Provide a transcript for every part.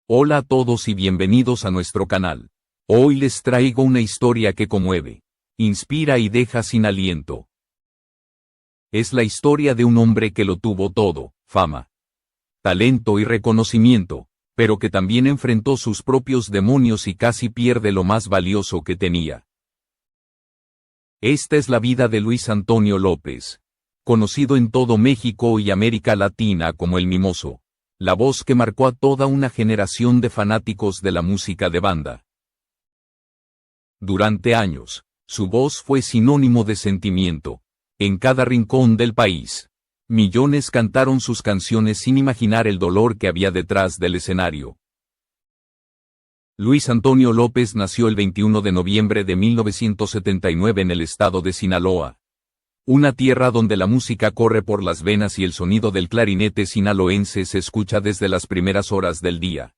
Hola a todos y bienvenidos a nuestro canal. Hoy les traigo una historia que conmueve, inspira y deja sin aliento. Es la historia de un hombre que lo tuvo todo, fama, talento y reconocimiento, pero que también enfrentó sus propios demonios y casi pierde lo más valioso que tenía. Esta es la vida de Luis Antonio López, conocido en todo México y América Latina como el Mimoso. La voz que marcó a toda una generación de fanáticos de la música de banda. Durante años, su voz fue sinónimo de sentimiento. En cada rincón del país, millones cantaron sus canciones sin imaginar el dolor que había detrás del escenario. Luis Antonio López nació el 21 de noviembre de 1979 en el estado de Sinaloa. Una tierra donde la música corre por las venas y el sonido del clarinete sinaloense se escucha desde las primeras horas del día.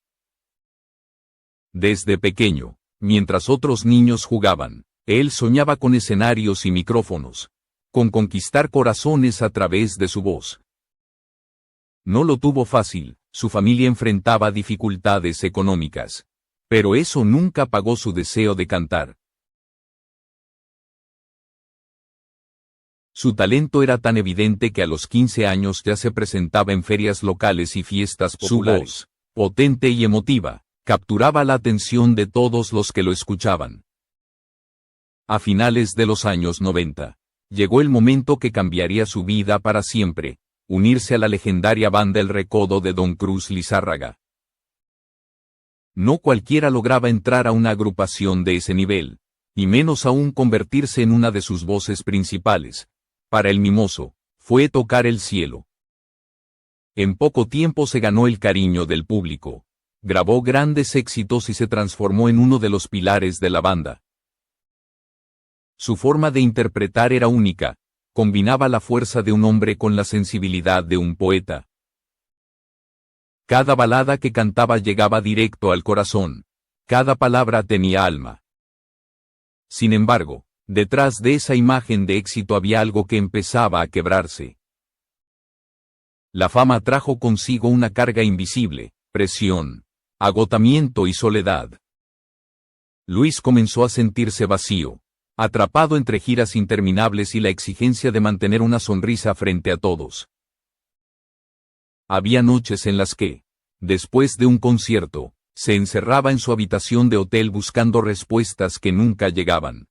Desde pequeño, mientras otros niños jugaban, él soñaba con escenarios y micrófonos, con conquistar corazones a través de su voz. No lo tuvo fácil, su familia enfrentaba dificultades económicas, pero eso nunca apagó su deseo de cantar. Su talento era tan evidente que a los 15 años ya se presentaba en ferias locales y fiestas populares. Su voz, potente y emotiva, capturaba la atención de todos los que lo escuchaban. A finales de los años 90, llegó el momento que cambiaría su vida para siempre, unirse a la legendaria banda El Recodo de Don Cruz Lizárraga. No cualquiera lograba entrar a una agrupación de ese nivel, y menos aún convertirse en una de sus voces principales. Para el Mimoso, fue tocar el cielo. En poco tiempo se ganó el cariño del público, grabó grandes éxitos y se transformó en uno de los pilares de la banda. Su forma de interpretar era única, combinaba la fuerza de un hombre con la sensibilidad de un poeta. Cada balada que cantaba llegaba directo al corazón, cada palabra tenía alma. Sin embargo, detrás de esa imagen de éxito había algo que empezaba a quebrarse. La fama trajo consigo una carga invisible, presión, agotamiento y soledad. Luis comenzó a sentirse vacío, atrapado entre giras interminables y la exigencia de mantener una sonrisa frente a todos. Había noches en las que, después de un concierto, se encerraba en su habitación de hotel buscando respuestas que nunca llegaban.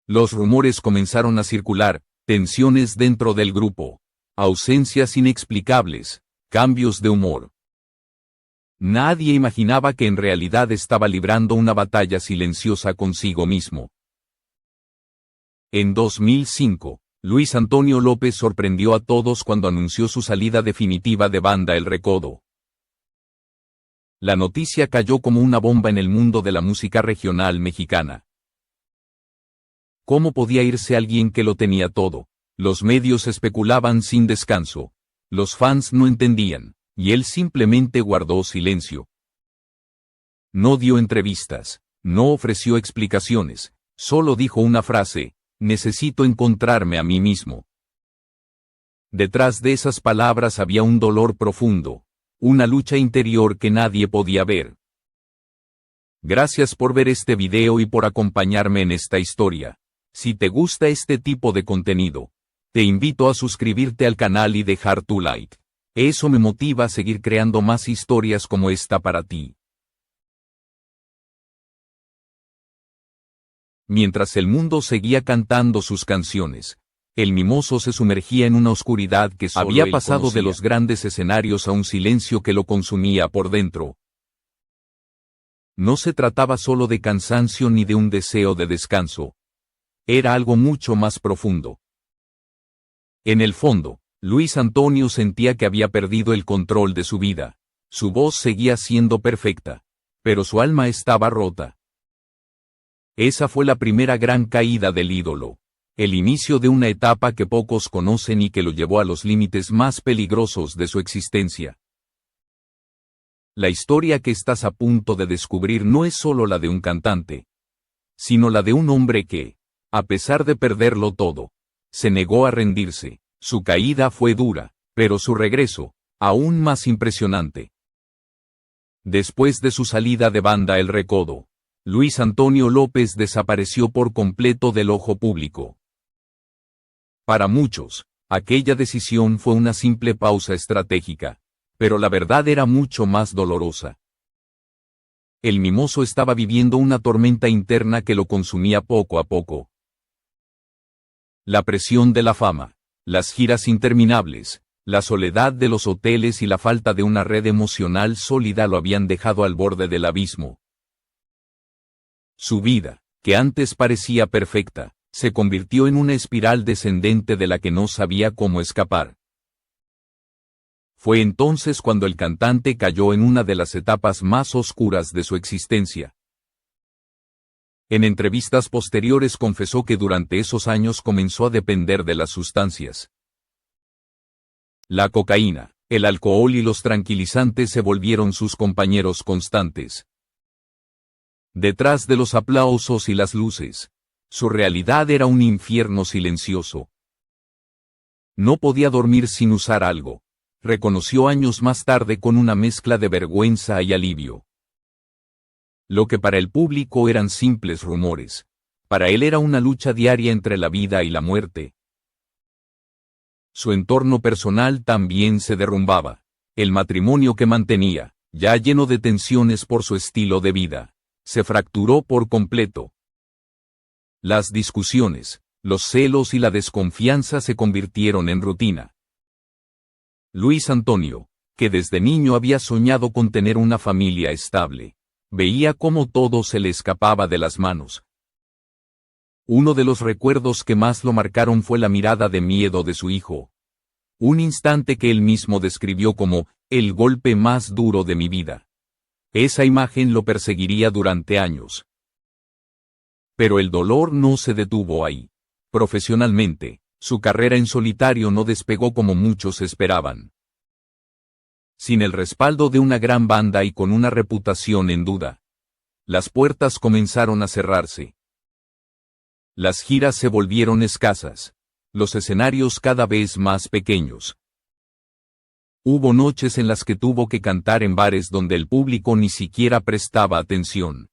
Los rumores comenzaron a circular, tensiones dentro del grupo, ausencias inexplicables, cambios de humor. Nadie imaginaba que en realidad estaba librando una batalla silenciosa consigo mismo. En 2005, Luis Antonio López sorprendió a todos cuando anunció su salida definitiva de banda El Recodo. La noticia cayó como una bomba en el mundo de la música regional mexicana. ¿Cómo podía irse alguien que lo tenía todo? Los medios especulaban sin descanso. Los fans no entendían, y él simplemente guardó silencio. No dio entrevistas, no ofreció explicaciones, solo dijo una frase: necesito encontrarme a mí mismo. Detrás de esas palabras había un dolor profundo, una lucha interior que nadie podía ver. Gracias por ver este video y por acompañarme en esta historia. Si te gusta este tipo de contenido, te invito a suscribirte al canal y dejar tu like. Eso me motiva a seguir creando más historias como esta para ti. Mientras el mundo seguía cantando sus canciones, el Mimoso se sumergía en una oscuridad que solo había pasado de los grandes escenarios a un silencio que lo consumía por dentro. No se trataba solo de cansancio ni de un deseo de descanso. Era algo mucho más profundo. En el fondo, Luis Antonio sentía que había perdido el control de su vida. Su voz seguía siendo perfecta, pero su alma estaba rota. Esa fue la primera gran caída del ídolo, el inicio de una etapa que pocos conocen y que lo llevó a los límites más peligrosos de su existencia. La historia que estás a punto de descubrir no es solo la de un cantante, sino la de un hombre que, a pesar de perderlo todo, se negó a rendirse. Su caída fue dura, pero su regreso, aún más impresionante. Después de su salida de Banda El Recodo, Luis Antonio López desapareció por completo del ojo público. Para muchos, aquella decisión fue una simple pausa estratégica, pero la verdad era mucho más dolorosa. El mimoso estaba viviendo una tormenta interna que lo consumía poco a poco. La presión de la fama, las giras interminables, la soledad de los hoteles y la falta de una red emocional sólida lo habían dejado al borde del abismo. Su vida, que antes parecía perfecta, se convirtió en una espiral descendente de la que no sabía cómo escapar. Fue entonces cuando el cantante cayó en una de las etapas más oscuras de su existencia. En entrevistas posteriores confesó que durante esos años comenzó a depender de las sustancias. La cocaína, el alcohol y los tranquilizantes se volvieron sus compañeros constantes. Detrás de los aplausos y las luces, su realidad era un infierno silencioso. No podía dormir sin usar algo, reconoció años más tarde con una mezcla de vergüenza y alivio. Lo que para el público eran simples rumores, para él era una lucha diaria entre la vida y la muerte. Su entorno personal también se derrumbaba. El matrimonio que mantenía, ya lleno de tensiones por su estilo de vida, se fracturó por completo. Las discusiones, los celos y la desconfianza se convirtieron en rutina. Luis Antonio, que desde niño había soñado con tener una familia estable, veía cómo todo se le escapaba de las manos. Uno de los recuerdos que más lo marcaron fue la mirada de miedo de su hijo. Un instante que él mismo describió como el golpe más duro de mi vida. Esa imagen lo perseguiría durante años. Pero el dolor no se detuvo ahí. Profesionalmente, su carrera en solitario no despegó como muchos esperaban. Sin el respaldo de una gran banda y con una reputación en duda, las puertas comenzaron a cerrarse. Las giras se volvieron escasas, los escenarios cada vez más pequeños. Hubo noches en las que tuvo que cantar en bares donde el público ni siquiera prestaba atención.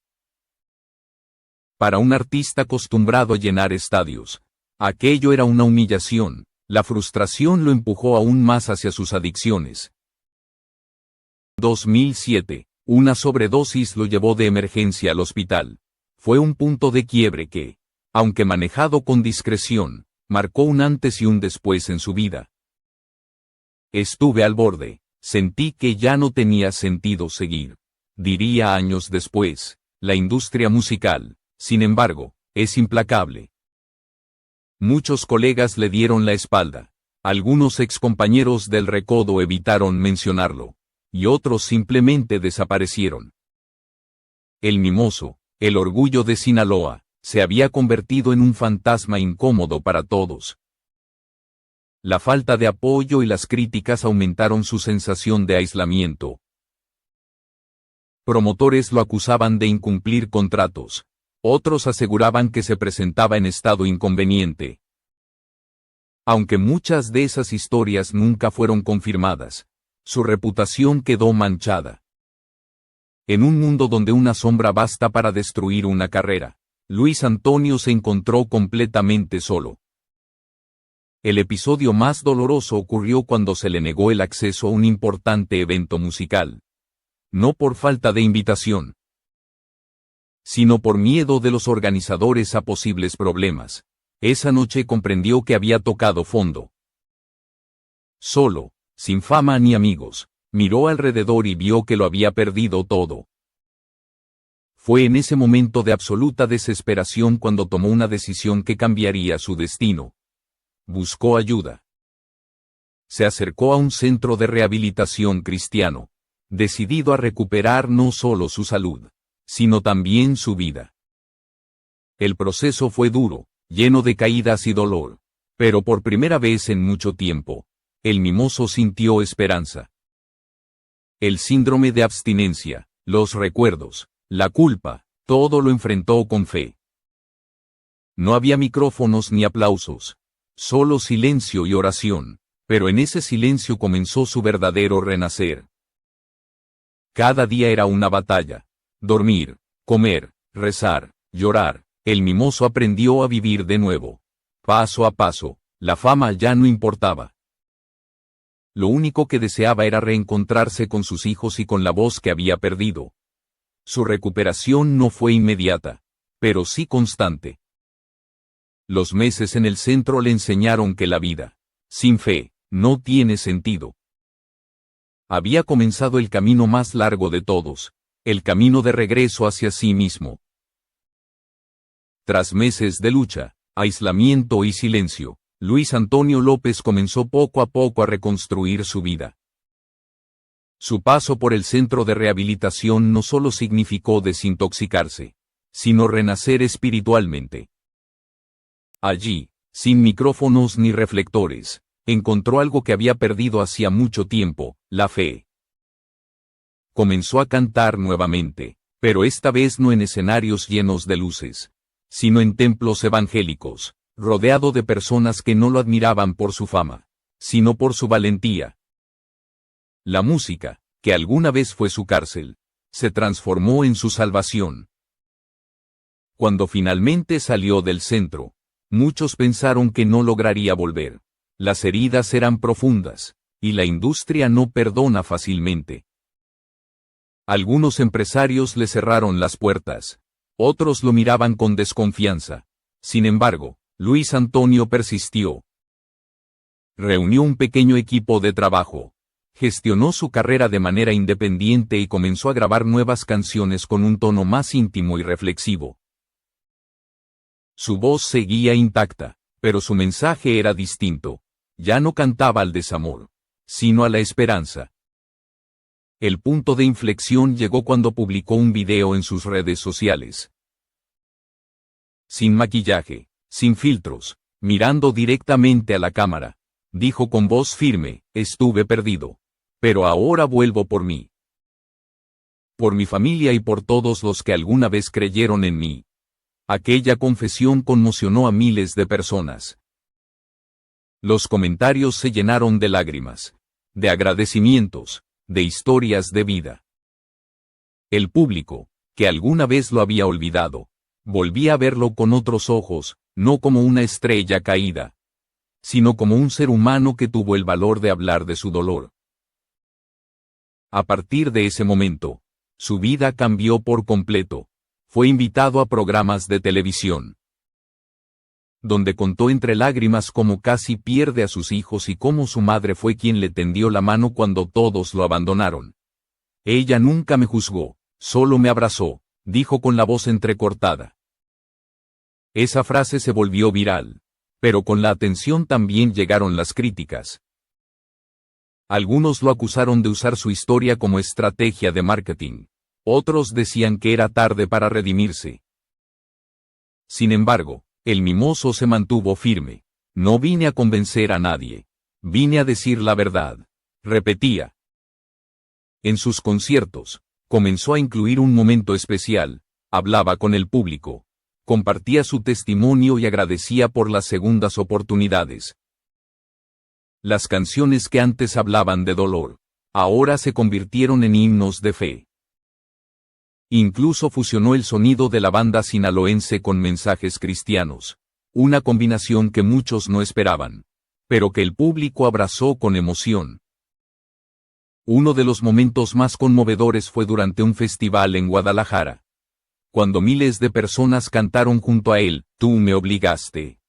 Para un artista acostumbrado a llenar estadios, aquello era una humillación. La frustración lo empujó aún más hacia sus adicciones. 2007, una sobredosis lo llevó de emergencia al hospital. Fue un punto de quiebre que, aunque manejado con discreción, marcó un antes y un después en su vida. Estuve al borde, sentí que ya no tenía sentido seguir. Diría años después, la industria musical, sin embargo, es implacable. Muchos colegas le dieron la espalda, algunos excompañeros del Recodo evitaron mencionarlo, y otros simplemente desaparecieron. El mimoso, el orgullo de Sinaloa, se había convertido en un fantasma incómodo para todos. La falta de apoyo y las críticas aumentaron su sensación de aislamiento. Promotores lo acusaban de incumplir contratos. Otros aseguraban que se presentaba en estado inconveniente. Aunque muchas de esas historias nunca fueron confirmadas, su reputación quedó manchada. En un mundo donde una sombra basta para destruir una carrera, Luis Antonio se encontró completamente solo. El episodio más doloroso ocurrió cuando se le negó el acceso a un importante evento musical. No por falta de invitación, sino por miedo de los organizadores a posibles problemas. Esa noche comprendió que había tocado fondo. Solo, sin fama ni amigos, miró alrededor y vio que lo había perdido todo. Fue en ese momento de absoluta desesperación cuando tomó una decisión que cambiaría su destino. Buscó ayuda. Se acercó a un centro de rehabilitación cristiano, decidido a recuperar no solo su salud, sino también su vida. El proceso fue duro, lleno de caídas y dolor, pero por primera vez en mucho tiempo, el mimoso sintió esperanza. El síndrome de abstinencia, los recuerdos, la culpa, todo lo enfrentó con fe. No había micrófonos ni aplausos, solo silencio y oración, pero en ese silencio comenzó su verdadero renacer. Cada día era una batalla. Dormir, comer, rezar, llorar. El mimoso aprendió a vivir de nuevo. Paso a paso, la fama ya no importaba. Lo único que deseaba era reencontrarse con sus hijos y con la voz que había perdido. Su recuperación no fue inmediata, pero sí constante. Los meses en el centro le enseñaron que la vida, sin fe, no tiene sentido. Había comenzado el camino más largo de todos, el camino de regreso hacia sí mismo. Tras meses de lucha, aislamiento y silencio, Luis Antonio López comenzó poco a poco a reconstruir su vida. Su paso por el centro de rehabilitación no solo significó desintoxicarse, sino renacer espiritualmente. Allí, sin micrófonos ni reflectores, encontró algo que había perdido hacía mucho tiempo, la fe. Comenzó a cantar nuevamente, pero esta vez no en escenarios llenos de luces, sino en templos evangélicos, rodeado de personas que no lo admiraban por su fama, sino por su valentía. La música, que alguna vez fue su cárcel, se transformó en su salvación. Cuando finalmente salió del centro, muchos pensaron que no lograría volver. Las heridas eran profundas, y la industria no perdona fácilmente. Algunos empresarios le cerraron las puertas, otros lo miraban con desconfianza. Sin embargo, Luis Antonio persistió. Reunió un pequeño equipo de trabajo, gestionó su carrera de manera independiente y comenzó a grabar nuevas canciones con un tono más íntimo y reflexivo. Su voz seguía intacta, pero su mensaje era distinto. Ya no cantaba al desamor, sino a la esperanza. El punto de inflexión llegó cuando publicó un video en sus redes sociales. Sin maquillaje, sin filtros, mirando directamente a la cámara, dijo con voz firme: estuve perdido, pero ahora vuelvo por mí. Por mi familia y por todos los que alguna vez creyeron en mí. Aquella confesión conmocionó a miles de personas. Los comentarios se llenaron de lágrimas, de agradecimientos, de historias de vida. El público, que alguna vez lo había olvidado, volvía a verlo con otros ojos, no como una estrella caída, sino como un ser humano que tuvo el valor de hablar de su dolor. A partir de ese momento, su vida cambió por completo. Fue invitado a programas de televisión, donde contó entre lágrimas cómo casi pierde a sus hijos y cómo su madre fue quien le tendió la mano cuando todos lo abandonaron. Ella nunca me juzgó, solo me abrazó, dijo con la voz entrecortada. Esa frase se volvió viral, pero con la atención también llegaron las críticas. Algunos lo acusaron de usar su historia como estrategia de marketing. Otros decían que era tarde para redimirse. Sin embargo, el mimoso se mantuvo firme. No vine a convencer a nadie. Vine a decir la verdad, repetía. En sus conciertos, comenzó a incluir un momento especial. Hablaba con el público, compartía su testimonio y agradecía por las segundas oportunidades. Las canciones que antes hablaban de dolor, ahora se convirtieron en himnos de fe. Incluso fusionó el sonido de la banda sinaloense con mensajes cristianos, una combinación que muchos no esperaban, pero que el público abrazó con emoción. Uno de los momentos más conmovedores fue durante un festival en Guadalajara, cuando miles de personas cantaron junto a él: "Tú me obligaste".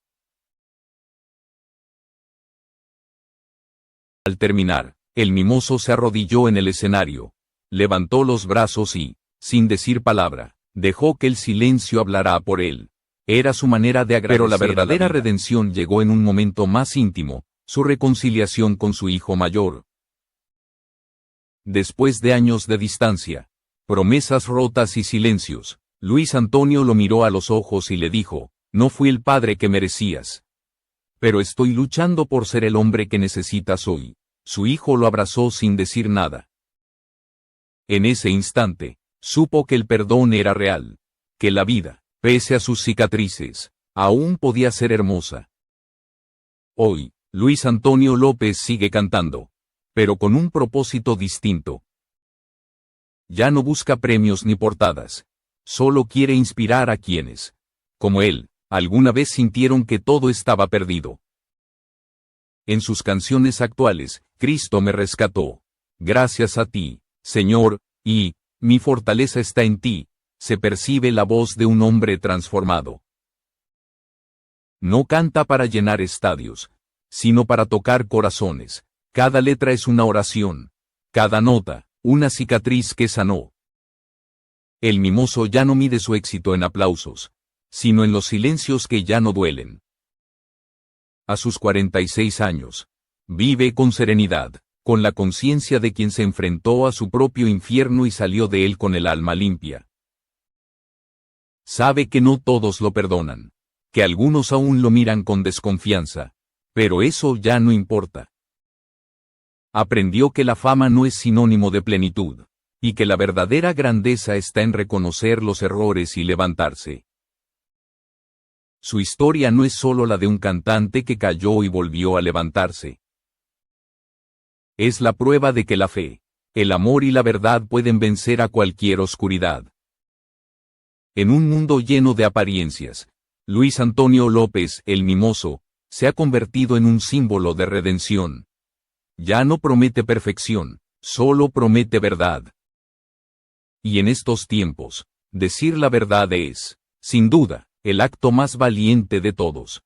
Al terminar, el mimoso se arrodilló en el escenario, levantó los brazos y, sin decir palabra, dejó que el silencio hablara por él. Era su manera de agradecer. Pero la verdadera redención llegó en un momento más íntimo, su reconciliación con su hijo mayor. Después de años de distancia, promesas rotas y silencios, Luis Antonio lo miró a los ojos y le dijo: "No fui el padre que merecías, pero estoy luchando por ser el hombre que necesitas hoy". Su hijo lo abrazó sin decir nada. En ese instante, supo que el perdón era real, que la vida, pese a sus cicatrices, aún podía ser hermosa. Hoy, Luis Antonio López sigue cantando, pero con un propósito distinto. Ya no busca premios ni portadas. Solo quiere inspirar a quienes, como él, alguna vez sintieron que todo estaba perdido. En sus canciones actuales, Cristo me rescató. Gracias a ti, Señor, y mi fortaleza está en ti, se percibe la voz de un hombre transformado. No canta para llenar estadios, sino para tocar corazones. Cada letra es una oración, cada nota, una cicatriz que sanó. El mimoso ya no mide su éxito en aplausos, sino en los silencios que ya no duelen. A sus 46 años, vive con serenidad, con la conciencia de quien se enfrentó a su propio infierno y salió de él con el alma limpia. Sabe que no todos lo perdonan, que algunos aún lo miran con desconfianza, pero eso ya no importa. Aprendió que la fama no es sinónimo de plenitud, y que la verdadera grandeza está en reconocer los errores y levantarse. Su historia no es solo la de un cantante que cayó y volvió a levantarse. Es la prueba de que la fe, el amor y la verdad pueden vencer a cualquier oscuridad. En un mundo lleno de apariencias, Luis Antonio López, el Mimoso, se ha convertido en un símbolo de redención. Ya no promete perfección, solo promete verdad. Y en estos tiempos, decir la verdad es, sin duda, el acto más valiente de todos.